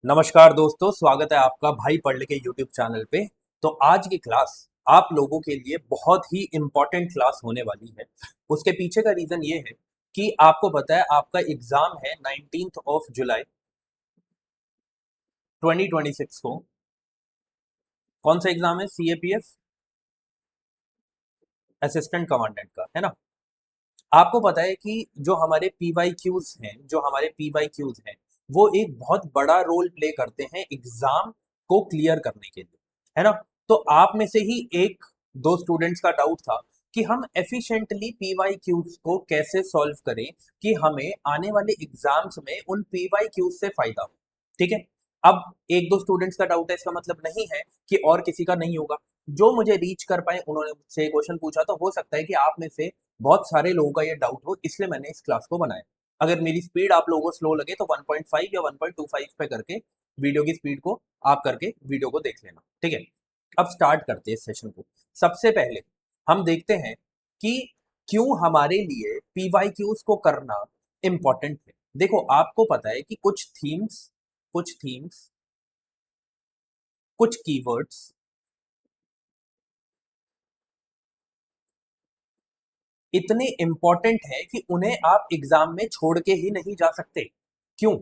नमस्कार दोस्तों, स्वागत है आपका भाई पढ़ ले के यूट्यूब चैनल पे। तो आज की क्लास आप लोगों के लिए बहुत ही इम्पोर्टेंट क्लास होने वाली है। उसके पीछे का रीजन ये है कि आपको पता है आपका एग्जाम है 19th ऑफ जुलाई 2026 को। कौन सा एग्जाम है? सीएपीएफ असिस्टेंट कमांडेंट का, है ना। आपको पता है कि जो हमारे पीवाईक्यूज हैं वो एक बहुत बड़ा रोल प्ले करते हैं एग्जाम को क्लियर करने के लिए, है ना। तो आप में से ही एक दो स्टूडेंट्स का डाउट था कि हम एफिशिएंटली पीवाईक्यूज को कैसे सॉल्व करें कि हमें आने वाले एग्जाम्स में उन पीवाईक्यूज से फायदा हो। ठीक है। अब एक दो स्टूडेंट्स का डाउट है, इसका मतलब नहीं है कि और किसी का नहीं होगा। जो मुझे रीच कर पाए उन्होंने मुझसे क्वेश्चन पूछा, तो हो सकता है कि आप में से बहुत सारे लोगों का ये डाउट हो, इसलिए मैंने इस क्लास को बनाया। अगर मेरी स्पीड आप लोगों को स्लो लगे तो 1.5 या 1.25 पे करके वीडियो की स्पीड को आप करके वीडियो को देख लेना, ठीक है। अब स्टार्ट करते हैं इस सेशन को। सबसे पहले हम देखते हैं कि क्यों हमारे लिए पीवाईक्यूज को करना इंपॉर्टेंट है। देखो, आपको पता है कि कुछ थीम्स कुछ कीवर्ड्स इतने इंपॉर्टेंट हैं कि उन्हें आप एग्जाम में छोड़ के ही नहीं जा सकते। क्यों?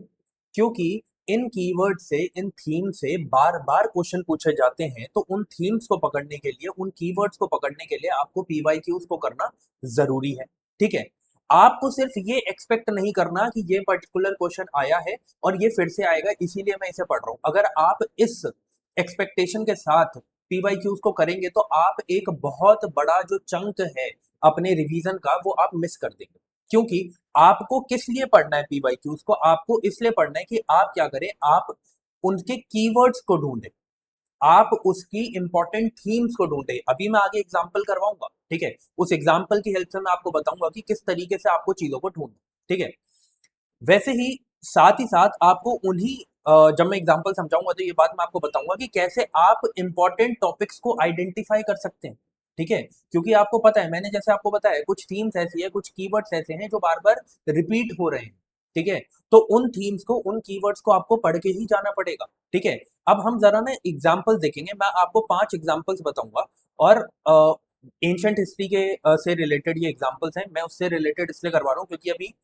क्योंकि इन कीवर्ड से, इन थीम से बार बार क्वेश्चन पूछे जाते हैं। तो उन थीम्स को पकड़ने के लिए, उन कीवर्ड्स को पकड़ने के लिए आपको पीवाईक्यूज को करना जरूरी है, ठीक है। आपको सिर्फ ये एक्सपेक्ट नहीं करना कि ये पर्टिकुलर क्वेश्चन आया है और ये फिर से आएगा इसीलिए मैं इसे पढ़ रहा हूं। अगर आप इस एक्सपेक्टेशन के साथ पीवाईक्यूज को करेंगे तो आप एक बहुत बड़ा जो चंक है अपने रिवीजन का वो आप मिस कर देंगे। क्योंकि आपको किस लिए पढ़ना है पीवाईक्यूज को? आपको इसलिए पढ़ना है कि आप क्या करें, आप उनके कीवर्ड्स को ढूंढें, आप उसकी इंपॉर्टेंट थीम्स को ढूंढें। अभी मैं आगे एग्जांपल करवाऊंगा, ठीक है। उस एग्जांपल की हेल्प से मैं आपको बताऊंगा कि किस तरीके से आपको चीजों को ढूंढना, ठीक है। वैसे ही साथ आपको जब मैं एग्जांपल समझाऊंगा तो ये बात मैं आपको बताऊंगा कि कैसे आप इंपॉर्टेंट टॉपिक्स को आइडेंटिफाई कर सकते हैं, ठीक है। क्योंकि आपको पता है, मैंने जैसे आपको बताया, कुछ थीम्स ऐसी है, कुछ कीवर्ड्स ऐसे हैं जो बार बार रिपीट हो रहे हैं, ठीक है। तो उन थीम्स को, उन कीवर्ड्स को आपको पढ़ के ही जाना पड़ेगा, ठीक है। अब हम जरा ना एग्जाम्पल देखेंगे। मैं आपको 5 एग्जाम्पल्स बताऊंगा और एंशंट हिस्ट्री के से रिलेटेड ये एग्जाम्पल्स हैं। मैं उससे रिलेटेड इसलिए करवा रहा हूँ क्योंकि अभी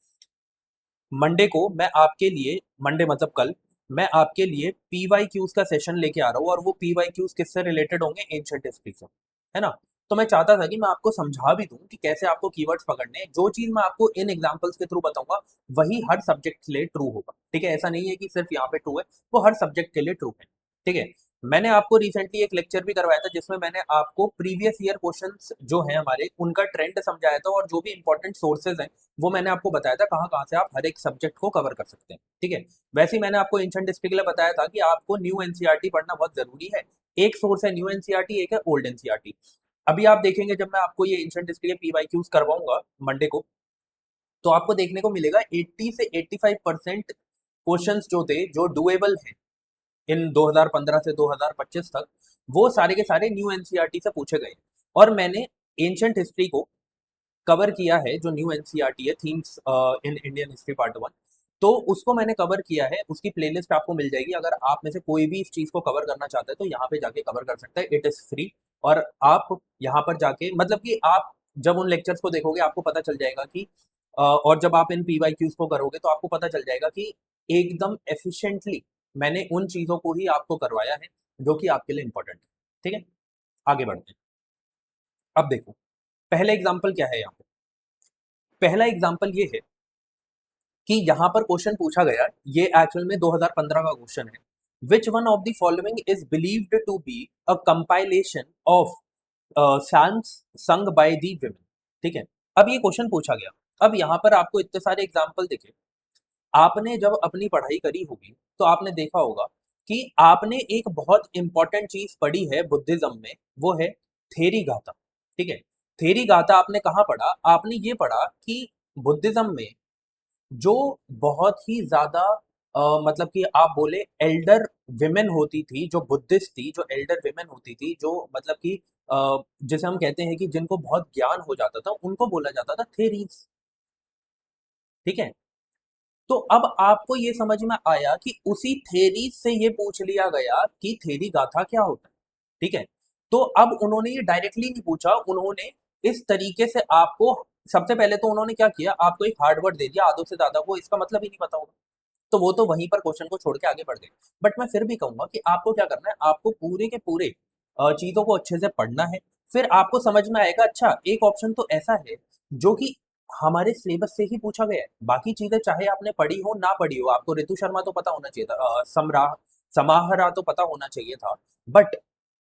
मंडे को मैं आपके लिए, मंडे मतलब कल, मैं आपके लिए पीवाईक्यूज का सेशन लेके आ रहा हूँ और वो पीवाईक्यूज किससे रिलेटेड होंगे? एंशिएंट हिस्ट्री से, है ना। तो मैं चाहता था कि मैं आपको समझा भी दूं कि कैसे आपको कीवर्ड्स पकड़ने हैं। जो चीज मैं आपको इन एग्जांपल्स के थ्रू बताऊंगा वही हर सब्जेक्ट के लिए ट्रू होगा, ठीक है। ऐसा नहीं है कि सिर्फ यहाँ पे ट्रू है, वो हर सब्जेक्ट के लिए ट्रू है, ठीक है। मैंने आपको रिसेंटली एक लेक्चर भी करवाया था जिसमें मैंने आपको प्रीवियस ईयर क्वेश्चंस जो हैं हमारे, उनका ट्रेंड समझाया था और जो भी इंपॉर्टेंट सोर्सेज हैं वो मैंने आपको बताया था कहाँ कहाँ से आप हर एक सब्जेक्ट को कवर कर सकते हैं, ठीक है। वैसे ही मैंने आपको एंशिएंट हिस्ट्री के लिए बताया था कि आपको न्यू एनसीईआरटी पढ़ना बहुत जरूरी है। एक सोर्स है न्यू एनसीईआरटी, एक है ओल्ड एनसीईआरटी। अभी आप देखेंगे जब मैं आपको ये एंशिएंट हिस्ट्री के पीवाईक्यूज करवाऊंगा मंडे को, तो आपको देखने को मिलेगा 80 से 85% क्वेश्चंस जो थे, जो डुएबल हैं इन 2015 से 2025 तक, वो सारे के सारे न्यू एनसीईआरटी से पूछे गए। और मैंने एंशिएंट हिस्ट्री को कवर किया है, जो न्यू एनसीईआरटी है, themes in Indian history part 1, तो उसको मैंने कवर किया है। उसकी प्लेलिस्ट आपको मिल जाएगी। अगर आप में से कोई भी इस चीज को कवर करना चाहता है तो यहाँ पे जाके कवर कर सकता है, इट इज फ्री। और आप यहाँ पर जाके, मतलब कि आप जब उन लेक्चर्स को देखोगे आपको पता चल जाएगा कि और जब आप इन पीवाईक्यूज को करोगे तो आपको पता चल जाएगा कि एकदम एफिशिएंटली मैंने उन चीजों को ही आपको करवाया है जो कि आपके लिए इंपॉर्टेंट है, ठीक है। आगे बढ़ते हैं। अब देखो, पहला एग्जाम्पल क्या है यहाँ पे। पहला एग्जाम्पल ये है कि यहाँ पर क्वेश्चन पूछा गया, ये एक्चुअल में 2015 का क्वेश्चन है। Which one of the following is believed to be a compilation of songs sung by the women, ठीक है। अब ये क्वेश्चन पूछा गया। अब यहाँ पर आपको इतने सारे एग्जाम्पल दिखे। आपने जब अपनी पढ़ाई करी होगी तो आपने देखा होगा कि आपने एक बहुत इंपॉर्टेंट चीज पढ़ी है बुद्धिज्म में, वो है थेरी गाथा, ठीक है। थेरी गाथा आपने कहाँ पढ़ा? आपने ये पढ़ा कि बुद्धिज्म में जो बहुत ही ज़्यादा मतलब कि आप बोले एल्डर विमेन होती थी, जो बुद्धिस्ट थी, जो एल्डर विमेन होती थी, जो मतलब कि जिसे हम कहते हैं कि जिनको बहुत ज्ञान हो जाता था, उनको बोला जाता था थेरीज, ठीक है। तो अब आपको ये समझ में आया कि उसी थेरी से ये पूछ लिया गया कि थेरी गाथा क्या होता है, ठीक है। तो अब उन्होंने ये डायरेक्टली नहीं पूछा, उन्होंने इस तरीके से आपको, सबसे पहले तो उन्होंने क्या किया, आपको एक हार्ड वर्ड दे दिया आधो से ज्यादा, को इसका मतलब ही नहीं पता होगा, तो वो तो वहीं पर क्वेश्चन को छोड़ के आगे बढ़ गए। बट मैं फिर भी कहूंगा कि आपको क्या करना है, आपको पूरे के पूरे चीजों को अच्छे से पढ़ना है, फिर आपको समझ में आएगा अच्छा एक ऑप्शन तो ऐसा है जो कि हमारे सिलेबस से ही पूछा गया है। बाकी चीजें चाहे आपने पढ़ी हो ना पढ़ी हो, आपको ऋतु शर्मा तो पता होना चाहिए था, समाहरा तो पता होना चाहिए था, but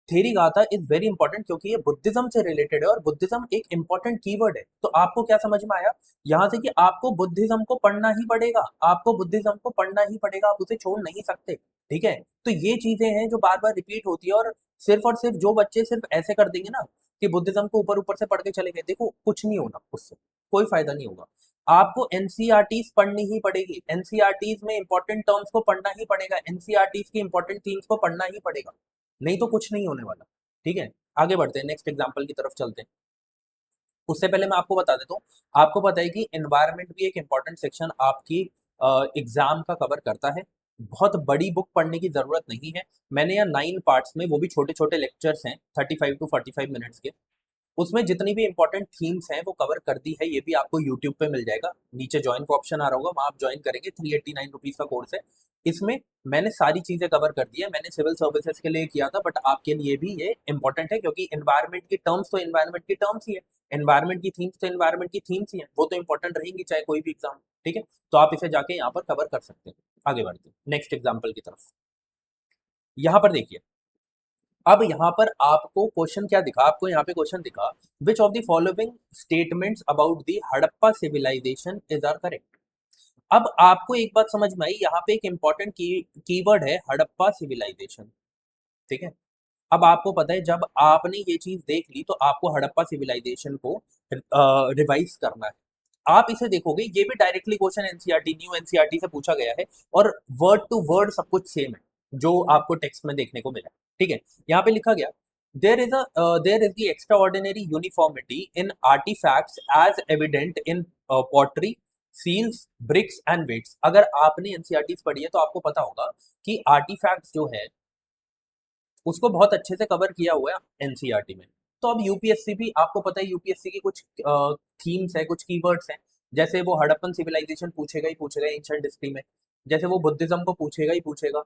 Theri Gatha is very important क्योंकि ये बुद्धिज्म से रिलेटेड है और बुद्धिज्म एक इंपॉर्टेंट कीवर्ड है। तो आपको क्या समझ में आया यहाँ से कि आपको बुद्धिज्म को पढ़ना ही पड़ेगा, आपको बुद्धिज्म को पढ़ना ही पड़ेगा, आप उसे छोड़ नहीं सकते, ठीक है। तो ये चीजें हैं जो बार बार रिपीट होती है, और सिर्फ जो बच्चे सिर्फ ऐसे कर देंगे ना कि बुद्धिज्म को ऊपर ऊपर से पढ़ के चले गए, देखो कुछ नहीं होना उससे, कोई फायदा नहीं होगा। आपको एनसीईआरटीज पढ़नी ही पड़ेगी, एनसीईआरटीज में इंपॉर्टेंट टर्म्स को पढ़ना ही पड़ेगा, एनसीईआरटीज की इंपॉर्टेंट थीम्स को पढ़ना ही पड़ेगा, नहीं तो कुछ नहीं होने वाला, ठीक है। आगे बढ़ते हैं, नेक्स्ट एग्जांपल की तरफ चलते हैं। उससे पहले मैं आपको बता देता हूँ, आपको पता है कि एनवायरनमेंट भी एक इंपॉर्टेंट सेक्शन आपकी एग्जाम का कवर करता है। बहुत बड़ी बुक पढ़ने की जरूरत नहीं है, मैंने यहाँ 9 पार्ट्स में, वो भी छोटे छोटे लेक्चर्स हैं 35 to 45 मिनट्स के, उसमें जितनी भी इंपॉर्टेंट थीम्स हैं वो कवर कर दी है। ये भी आपको यूट्यूब पे मिल जाएगा, नीचे ज्वाइन का ऑप्शन आ रहा होगा, वहाँ आप ज्वाइन करेंगे, 389 रुपीज का कोर्स है। इसमें मैंने सारी चीजें कवर कर दी है, मैंने सिविल सर्विसेज के लिए किया था, बट आपके लिए भी ये इंपॉर्टेंट है क्योंकि एनवायरनमेंट की टर्म्स तो एनवायरनमेंट की टर्म्स ही है, एनवायरनमेंट की थीम्स तो एनवायरनमेंट की थीम्स ही है, वो तो इंपॉर्टेंट रहेंगी चाहे कोई भी एग्जाम, ठीक है। तो आप इसे जाके यहाँ पर कवर कर सकते हैं। आगे बढ़ते हैं नेक्स्ट एग्जाम्पल की तरफ। यहाँ पर देखिए, अब यहाँ पर आपको क्वेश्चन क्या दिखा, आपको यहाँ पे क्वेश्चन दिखा, which of the following statements about the Harappa civilization is are correct. अब आपको एक बात समझ में आई, यहाँ पे एक इंपॉर्टेंट कीवर्ड है हड़प्पा सिविलाइजेशन, ठीक है। अब आपको पता है जब आपने ये चीज देख ली तो आपको हड़प्पा सिविलाइजेशन को रिवाइज करना है। आप इसे देखोगे, ये भी directly question NCERT, new NCERT से पूछा गया है, और वर्ड टू वर्ड सब कुछ सेम है जो आपको टेक्स्ट में देखने को मिला, ठीक है। यहाँ पे लिखा गया, there is the extraordinary uniformity in artifacts as evident in pottery, seals, bricks and weights. अगर आपने एनसीईआरटी पढ़ी है तो आपको पता होगा कि आर्टिफैक्ट्स जो है उसको बहुत अच्छे से कवर किया हुआ है एनसीईआरटी में। तो अब यूपीएससी भी, आपको पता है यूपीएससी की कुछ थीम्स है, कुछ कीवर्ड्स हैं, जैसे वो हड़प्पन सिविलाइजेशन पूछेगा ही पूछेगा एंशिएंट हिस्ट्री में, जैसे वो बुद्धिज्म को पूछेगा ही पूछेगा,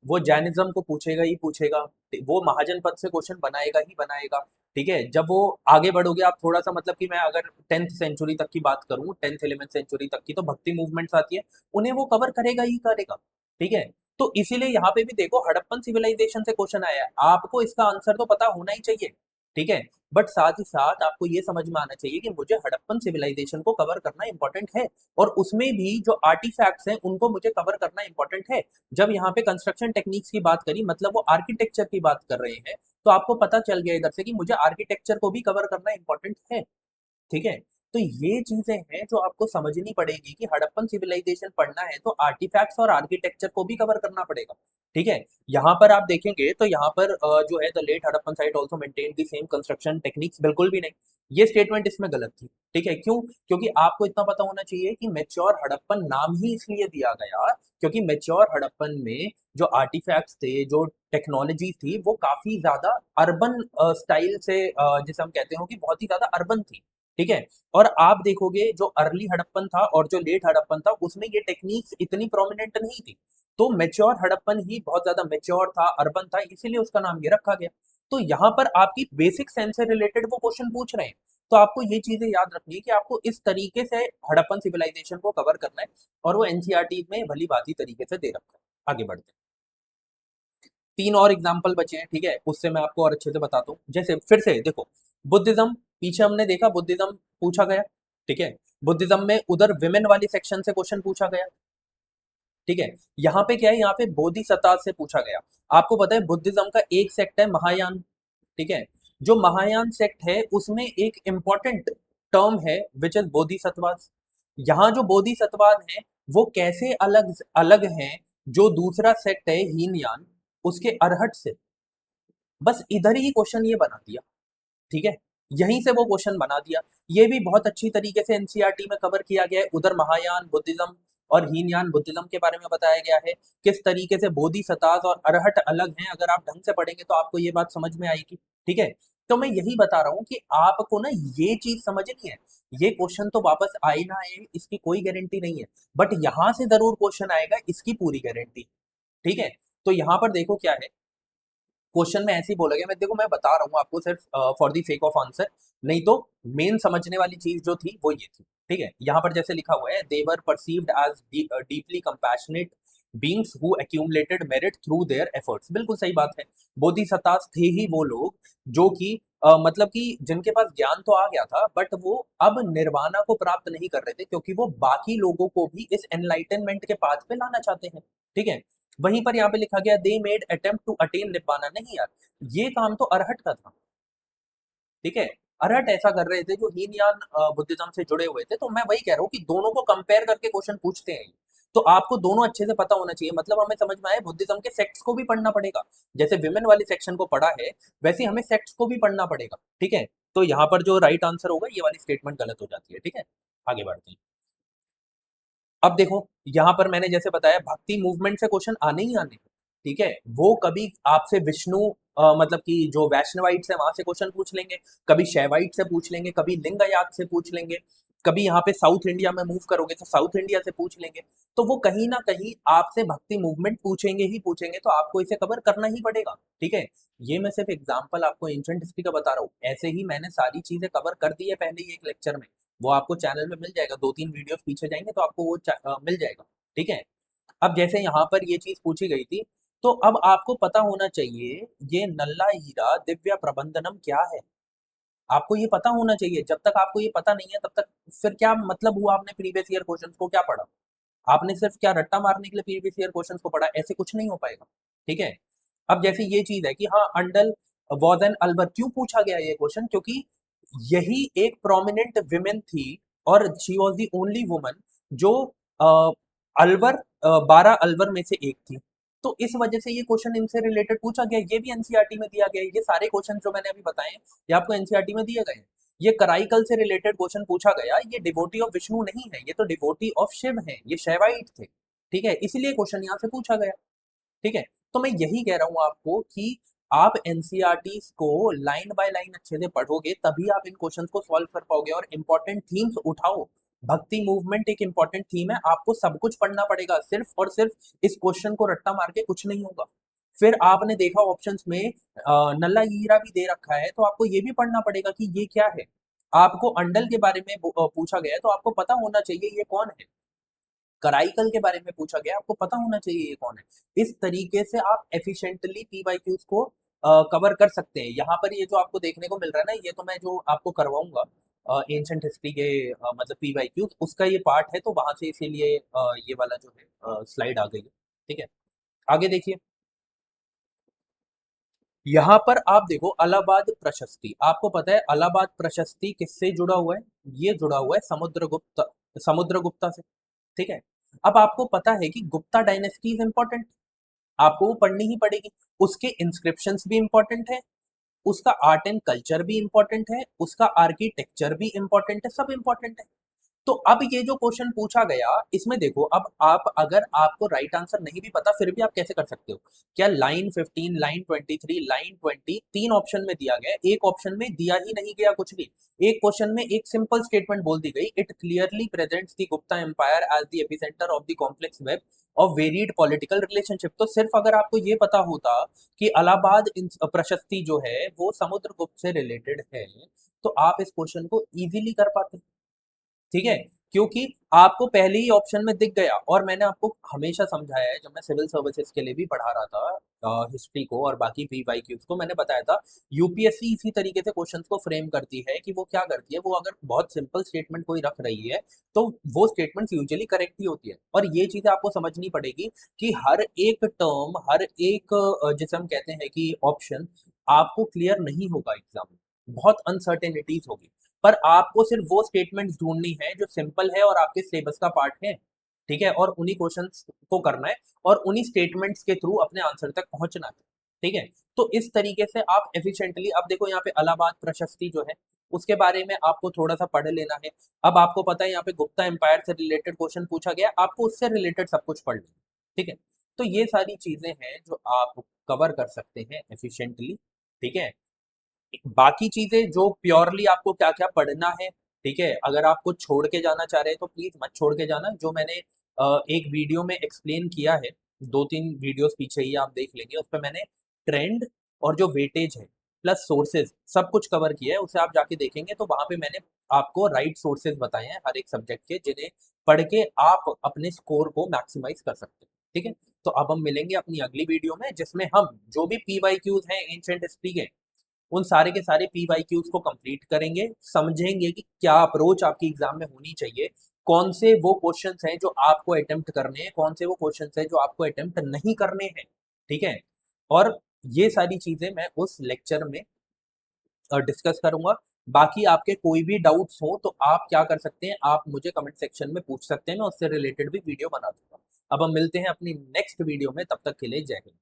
वो जैनिज्म को पूछेगा ही पूछेगा, वो महाजनपद से क्वेश्चन बनाएगा ही बनाएगा, ठीक है। जब वो आगे बढ़ोगे आप थोड़ा सा, मतलब कि मैं अगर 10th सेंचुरी तक की बात करूं, 10th 11th सेंचुरी तक की, तो भक्ति मूवमेंट्स आती है, उन्हें वो कवर करेगा ही करेगा, ठीक है। तो इसीलिए यहाँ पे भी देखो हड़प्पन सिविलाइजेशन से क्वेश्चन आया है, आपको इसका आंसर तो पता होना ही चाहिए, ठीक है। बट साथ ही साथ आपको ये समझ में आना चाहिए कि मुझे हड़प्पन सिविलाइजेशन को कवर करना इंपॉर्टेंट है, और उसमें भी जो आर्टिफैक्ट्स हैं उनको मुझे कवर करना इंपॉर्टेंट है। जब यहाँ पे कंस्ट्रक्शन टेक्निक्स की बात करी, मतलब वो आर्किटेक्चर की बात कर रहे हैं, तो आपको पता चल गया इधर से कि मुझे आर्किटेक्चर को भी कवर करना इंपॉर्टेंट है, ठीक है। तो ये चीजें हैं जो आपको समझनी पड़ेगी कि हड़प्पन सिविलाइजेशन पढ़ना है तो आर्टिफैक्ट्स और आर्किटेक्चर को भी कवर करना पड़ेगा, ठीक है। यहाँ पर आप देखेंगे तो यहाँ पर जो है, the late Harappan site also maintain the same construction techniques, बिल्कुल भी नहीं, ये स्टेटमेंट इसमें गलत थी, ठीक है। क्यों? क्योंकि आपको इतना पता होना चाहिए कि मेच्योर हड़प्पन नाम ही इसलिए दिया गया क्योंकि मेच्योर हड़प्पन में जो आर्टिफैक्ट्स थे, जो टेक्नोलॉजी थी, वो काफी ज्यादा अर्बन स्टाइल से, जिसे हम कहते हो कि बहुत ही ज्यादा अर्बन थी, ठीक है। और आप देखोगे जो अर्ली हड़प्पन था और जो लेट हड़प्पन था उसमें ये टेक्निक्स इतनी प्रोमिनेंट नहीं थी, तो मेच्योर हड़प्पन ही बहुत ज्यादा मेच्योर था, अर्बन था, इसीलिए उसका नाम ये रखा गया। तो यहाँ पर आपकी बेसिक साइंस से रिलेटेड वो क्वेश्चन पूछ रहे हैं, तो आपको ये चीजें याद रखनी है कि आपको इस तरीके से हड़प्पन सिविलाइजेशन को कवर करना है, और वो एनसीईआरटी में भली भांति तरीके से दे रखा है। आगे बढ़ते हैं, 3 और एग्जाम्पल बचे हैं, ठीक है, उससे मैं आपको और अच्छे से बताता हूँ। जैसे फिर से देखो, बुद्धिज्म, पीछे हमने देखा बुद्धिज्म पूछा गया, ठीक है, बुद्धिज्म में उधर विमेन वाली सेक्शन से क्वेश्चन पूछा गया, ठीक है। यहाँ पे क्या है, यहाँ पे बोधिसत्ता से पूछा गया। आपको पता है बुद्धिज्म का एक सेक्ट है महायान, ठीक है, जो महायान सेक्ट है उसमें एक इंपॉर्टेंट टर्म है विच इज बोधिसत्वास। यहाँ जो बोधिसत्वास है वो कैसे अलग अलग हैं जो दूसरा सेक्ट है हीनयान उसके अरहट से, बस इधर ही क्वेश्चन ये बना दिया, ठीक है, यहीं से वो क्वेश्चन बना दिया। ये भी बहुत अच्छी तरीके से एनसीईआरटी में कवर किया गया है, उधर महायान बुद्धिज्म और हीनयान बुद्धिज्म के बारे में बताया गया है। किस तरीके से बोधिसत्तास और अरहट अलग हैं, अगर आप ढंग से पढ़ेंगे तो आपको ये बात समझ में आएगी। ठीक है, तो मैं यही बता रहा हूँ कि आपको ना ये चीज समझनी है। ये क्वेश्चन तो वापस आए ना आए इसकी कोई गारंटी नहीं है, बट यहां से जरूर क्वेश्चन आएगा, इसकी पूरी गारंटी। ठीक है, तो यहाँ पर देखो क्या है, क्वेश्चन में ऐसे ही बोला गया, मैं देखो मैं बता रहा हूँ आपको सिर्फ for the sake of answer, नहीं तो मेन समझने वाली चीज जो थी वो ये थी। ठीक है, यहाँ पर जैसे लिखा हुआ है, they were perceived as deeply compassionate beings who accumulated merit through their efforts. बिल्कुल सही बात है, बोधिसत्तास थे ही वो लोग जो कि मतलब कि जिनके पास ज्ञान तो आ गया था, बट वो अब निर्वाणा को प्राप्त नहीं कर रहे थे, क्योंकि वो बाकी लोगों को भी इस एनलाइटनमेंट के पाथ पे लाना चाहते हैं। ठीक है, वहीं पर यहाँ पे लिखा गया they made attempt to attain nibbana. नहीं यार, ये काम तो अरहट का था। ठीक है, अरहट ऐसा कर रहे थे जो हीनयान बुद्धिज्म से जुड़े हुए थे। तो मैं वही कह रहा हूँ कि दोनों को कंपेयर करके क्वेश्चन पूछते हैं, तो आपको दोनों अच्छे से पता होना चाहिए। मतलब हमें समझ में आए, बुद्धिज्म के सेक्ट्स को भी पढ़ना पड़ेगा, जैसे विमेन वाली सेक्शन को पढ़ा है वैसे ही हमें सेक्ट्स को भी पढ़ना पड़ेगा। ठीक है, तो यहाँ पर जो राइट आंसर होगा, ये वाली स्टेटमेंट गलत हो जाती है। ठीक है, आगे बढ़ते हैं। अब देखो, यहाँ पर मैंने जैसे बताया, भक्ति मूवमेंट से क्वेश्चन आने ही आने। ठीक है, वो कभी आपसे विष्णु मतलब कि जो वैष्णवाइट्स है वहां से क्वेश्चन पूछ लेंगे, कभी शैवाइट से पूछ लेंगे, कभी लिंगायत से पूछ लेंगे, कभी यहाँ पे साउथ इंडिया में मूव करोगे तो साउथ इंडिया से पूछ लेंगे। तो वो कहीं ना कहीं आपसे भक्ति मूवमेंट पूछेंगे ही पूछेंगे, तो आपको इसे कवर करना ही पड़ेगा। ठीक है, ये मैं सिर्फ एग्जाम्पल आपको एंशिएंट हिस्ट्री का बता रहा हूँ, ऐसे ही मैंने सारी चीजें कवर कर दी है पहले ही एक लेक्चर में। वो आपको चैनल में मिल जाएगा, 2-3 वीडियोस पीछे जाएंगे तो आपको वो मिल जाएगा। ठीक है, अब जैसे यहाँ पर ये चीज पूछी गई थी, तो अब आपको पता होना चाहिए ये नल्ला हीरा दिव्य प्रबंधनम क्या है। आपको ये पता होना चाहिए, जब तक आपको ये पता नहीं है तब तक फिर क्या मतलब हुआ, आपने प्रीवियस ईयर क्वेश्चंस को क्या पढ़ा? आपने सिर्फ क्या रट्टा मारने के लिए प्रीवियस ईयर क्वेश्चंस को पढ़ा? ऐसे कुछ नहीं हो पाएगा। ठीक है, अब जैसे ये चीज है कि हाँ, अंडल वॉज एन अलवर, क्यों पूछा गया ये क्वेश्चन? क्योंकि यही एक प्रोमिनेंट विमेन थी और she was the only woman जो अ, अलवर 12 अलवर में से एक थी। तो इस वजह से ये क्वेश्चन इनसे रिलेटेड पूछा गया। ये भी एनसीईआरटी में दिया गया है, ये सारे क्वेश्चन जो मैंने अभी बताए हैं, ये आपको एनसीईआरटी में दिए गए हैं। ये कराईकल से रिलेटेड क्वेश्चन पूछा गया, ये डिवोटी ऑफ विष्णु नहीं है, ये तो डिवोटी ऑफ शिव है, ये शैवाइट थे। ठीक है, इसलिए क्वेश्चन यहाँ से पूछा गया। ठीक है, तो मैं यही कह रहा हूँ आपको कि आप एनसीईआरटी को लाइन बाय लाइन अच्छे से पढ़ोगे, तभी आप इन क्वेश्चन को सॉल्व कर पाओगे। और इंपॉर्टेंट थीम्स उठाओ, भक्ति मूवमेंट एक इंपॉर्टेंट थीम है, आपको सब कुछ पढ़ना पड़ेगा, सिर्फ और सिर्फ इस क्वेश्चन को रट्टा मार के कुछ नहीं होगा। फिर आपने देखा ऑप्शंस में नल्ला हीरा भी दे रखा है, तो आपको ये भी पढ़ना पड़ेगा कि ये क्या है। आपको अंडल के बारे में पूछा गया है, तो आपको पता होना चाहिए ये कौन है। कराईकल के बारे में पूछा गया, आपको पता होना चाहिए ये कौन है। इस तरीके से आप एफिशिएंटली पीवाईक्यूज को कवर कर सकते हैं। यहाँ पर ये जो आपको देखने को मिल रहा है ना, ये तो मैं जो आपको करवाऊंगा एंशंट हिस्ट्री के मतलब पीवाईक्यूज, उसका ये पार्ट है, तो वहां से इसीलिए ये वाला जो है स्लाइड आ गई है। ठीक है, आगे देखिए, यहाँ पर आप देखो अलाहाबाद प्रशस्ति। आपको पता है अलाहाबाद प्रशस्ति किससे जुड़ा हुआ है? ये जुड़ा हुआ है समुद्रगुप्ता से। ठीक है, अब आपको पता है कि गुप्ता डायनेस्टी इज इंपॉर्टेंट, आपको वो पढ़नी ही पड़ेगी। उसके इंस्क्रिप्शंस भी इंपॉर्टेंट है, उसका आर्ट एंड कल्चर भी इंपॉर्टेंट है, उसका आर्किटेक्चर भी इंपॉर्टेंट है, सब इंपॉर्टेंट है। तो अब ये जो क्वेश्चन पूछा गया, इसमें देखो, अब आप अगर आपको राइट आंसर नहीं भी पता, फिर भी आप कैसे कर सकते हो? क्या लाइन 15, लाइन 23, लाइन 20, तीन ऑप्शन में दिया गया, एक ऑप्शन में दिया ही नहीं गया कुछ भी। एक क्वेश्चन में एक सिंपल स्टेटमेंट बोल दी गई, it clearly presents the Gupta empire as the epicentre of the complex web of varied political relationship. तो सिर्फ अगर आपको ये पता होता कि इलाहाबाद प्रशस्ति जो है वो समुद्रगुप्त से रिलेटेड है, तो आप इस क्वेश्चन को इजीली कर पाते। ठीक है, क्योंकि आपको पहले ही ऑप्शन में दिख गया। और मैंने आपको हमेशा समझाया है, जब मैं सिविल सर्विसेज के लिए भी पढ़ा रहा था हिस्ट्री को और बाकी पीवाईक्यूज को, मैंने बताया था यूपीएससी इसी तरीके से क्वेश्चंस को फ्रेम करती है कि वो क्या करती है, वो अगर बहुत सिंपल स्टेटमेंट कोई रख रही है तो वो स्टेटमेंट यूजुअली करेक्ट ही होती है। और ये चीजें आपको समझनी पड़ेगी कि हर एक टर्म, हर एक जिसे हम कहते हैं कि ऑप्शन आपको क्लियर नहीं होगा एग्जाम में, बहुत अनसर्टेनिटीज होगी। पर आपको सिर्फ वो स्टेटमेंट्स ढूंढनी है जो सिंपल है और आपके सिलेबस का पार्ट है। ठीक है, और उन्हीं क्वेश्चंस को करना है और उन्हीं स्टेटमेंट्स के थ्रू अपने आंसर तक पहुंचना है। ठीक है, तो इस तरीके से आप एफिशिएंटली, अब देखो यहाँ पे इलाहाबाद प्रशस्ति जो है, उसके बारे में आपको थोड़ा सा पढ़ लेना है। अब आपको पता है यहाँ पे गुप्ता एम्पायर से रिलेटेड क्वेश्चन पूछा गया, आपको उससे रिलेटेड सब कुछ पढ़ लेना, ठीक है। तो ये सारी चीजें हैं जो आप कवर कर सकते हैं एफिशिएंटली, ठीक है। बाकी चीजें जो प्योरली आपको क्या क्या पढ़ना है, ठीक है, अगर आप कुछ छोड़ के जाना चाह रहे हैं तो प्लीज मत छोड़ के जाना। जो मैंने एक वीडियो में एक्सप्लेन किया है, 2-3 वीडियोस पीछे ही आप देख लेंगे, उस पर मैंने ट्रेंड और जो वेटेज है प्लस सोर्सेज सब कुछ कवर किया है, उसे आप जाके देखेंगे तो वहां पे मैंने आपको राइट सोर्सेज बताए हैं हर एक सब्जेक्ट के, जिन्हें पढ़ के आप अपने स्कोर को मैक्सिमाइज कर सकते हैं, ठीक है। तो अब हम मिलेंगे अपनी अगली वीडियो में, जिसमें हम जो भी पीवाईक्यूज हैं एंशिएंट हिस्ट्री के, उन सारे के सारे पीवाईक्यूज को कंप्लीट करेंगे, समझेंगे कि क्या अप्रोच आपकी एग्जाम में होनी चाहिए, कौन से वो क्वेश्चंस हैं जो आपको अटेम्प्ट करने हैं, कौन से वो क्वेश्चंस हैं जो आपको अटेम्प्ट नहीं करने हैं, ठीक है। और ये सारी चीजें मैं उस लेक्चर में डिस्कस करूंगा। बाकी आपके कोई भी डाउट्स हो तो आप क्या कर सकते हैं, आप मुझे कमेंट सेक्शन में पूछ सकते हैं, मैं उससे रिलेटेड भी वीडियो बना दूंगा। अब हम मिलते हैं अपनी नेक्स्ट वीडियो में, तब तक के लिए जय हिंद।